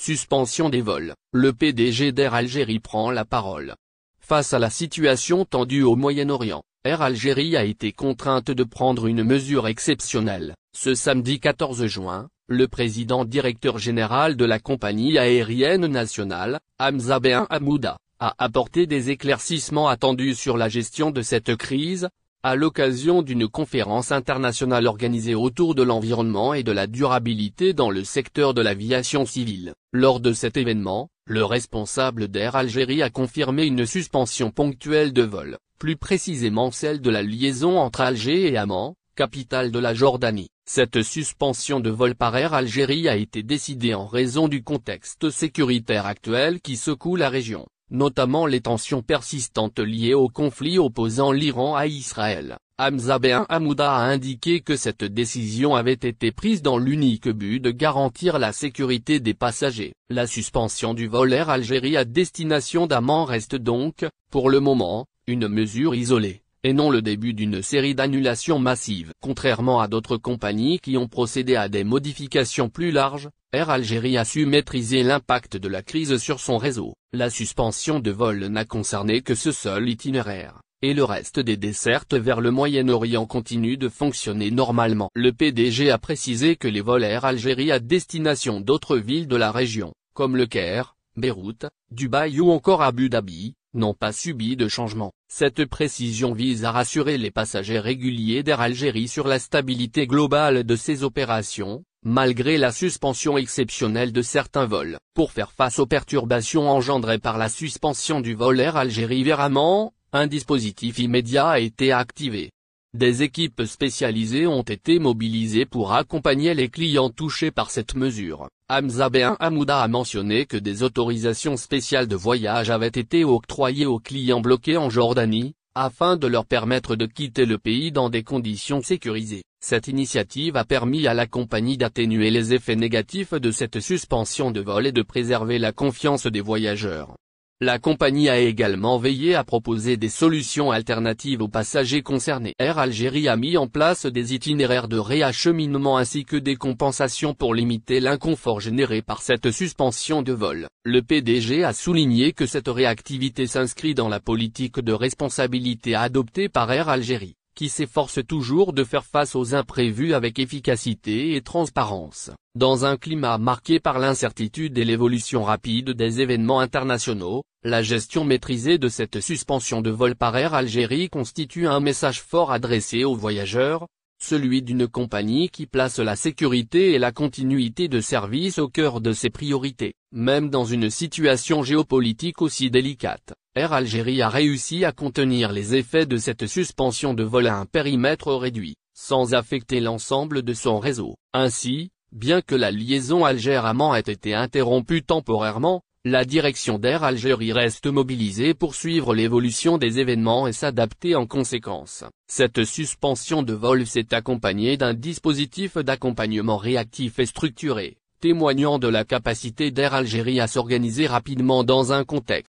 Suspension des vols, le PDG d'Air Algérie prend la parole. Face à la situation tendue au Moyen-Orient, Air Algérie a été contrainte de prendre une mesure exceptionnelle. Ce samedi 14 juin, le président directeur général de la compagnie aérienne nationale, Hamza Ben Hamouda, a apporté des éclaircissements attendus sur la gestion de cette crise, à l'occasion d'une conférence internationale organisée autour de l'environnement et de la durabilité dans le secteur de l'aviation civile. Lors de cet événement, le responsable d'Air Algérie a confirmé une suspension ponctuelle de vol, plus précisément celle de la liaison entre Alger et Amman, capitale de la Jordanie. Cette suspension de vol par Air Algérie a été décidée en raison du contexte sécuritaire actuel qui secoue la région, notamment les tensions persistantes liées au conflit opposant l'Iran à Israël. Hamza Ben Hamouda a indiqué que cette décision avait été prise dans l'unique but de garantir la sécurité des passagers. La suspension du vol Air Algérie à destination d'Amman reste donc, pour le moment, une mesure isolée, et non le début d'une série d'annulations massives. Contrairement à d'autres compagnies qui ont procédé à des modifications plus larges, Air Algérie a su maîtriser l'impact de la crise sur son réseau. La suspension de vol n'a concerné que ce seul itinéraire, et le reste des dessertes vers le Moyen-Orient continue de fonctionner normalement. Le PDG a précisé que les vols Air Algérie à destination d'autres villes de la région, comme Le Caire, Beyrouth, Dubaï ou encore Abu Dhabi, n'ont pas subi de changement. Cette précision vise à rassurer les passagers réguliers d'Air Algérie sur la stabilité globale de ces opérations, malgré la suspension exceptionnelle de certains vols. Pour faire face aux perturbations engendrées par la suspension du vol Air Algérie vers Amman, un dispositif immédiat a été activé. Des équipes spécialisées ont été mobilisées pour accompagner les clients touchés par cette mesure. Hamza Ben Hamouda a mentionné que des autorisations spéciales de voyage avaient été octroyées aux clients bloqués en Jordanie, afin de leur permettre de quitter le pays dans des conditions sécurisées. Cette initiative a permis à la compagnie d'atténuer les effets négatifs de cette suspension de vol et de préserver la confiance des voyageurs. La compagnie a également veillé à proposer des solutions alternatives aux passagers concernés. Air Algérie a mis en place des itinéraires de réacheminement ainsi que des compensations pour limiter l'inconfort généré par cette suspension de vol. Le PDG a souligné que cette réactivité s'inscrit dans la politique de responsabilité adoptée par Air Algérie, qui s'efforce toujours de faire face aux imprévus avec efficacité et transparence. Dans un climat marqué par l'incertitude et l'évolution rapide des événements internationaux, la gestion maîtrisée de cette suspension de vol par Air Algérie constitue un message fort adressé aux voyageurs, celui d'une compagnie qui place la sécurité et la continuité de service au cœur de ses priorités. Même dans une situation géopolitique aussi délicate, Air Algérie a réussi à contenir les effets de cette suspension de vol à un périmètre réduit, sans affecter l'ensemble de son réseau. Ainsi, bien que la liaison Alger-Amman ait été interrompue temporairement, la direction d'Air Algérie reste mobilisée pour suivre l'évolution des événements et s'adapter en conséquence. Cette suspension de vol s'est accompagnée d'un dispositif d'accompagnement réactif et structuré, témoignant de la capacité d'Air Algérie à s'organiser rapidement dans un contexte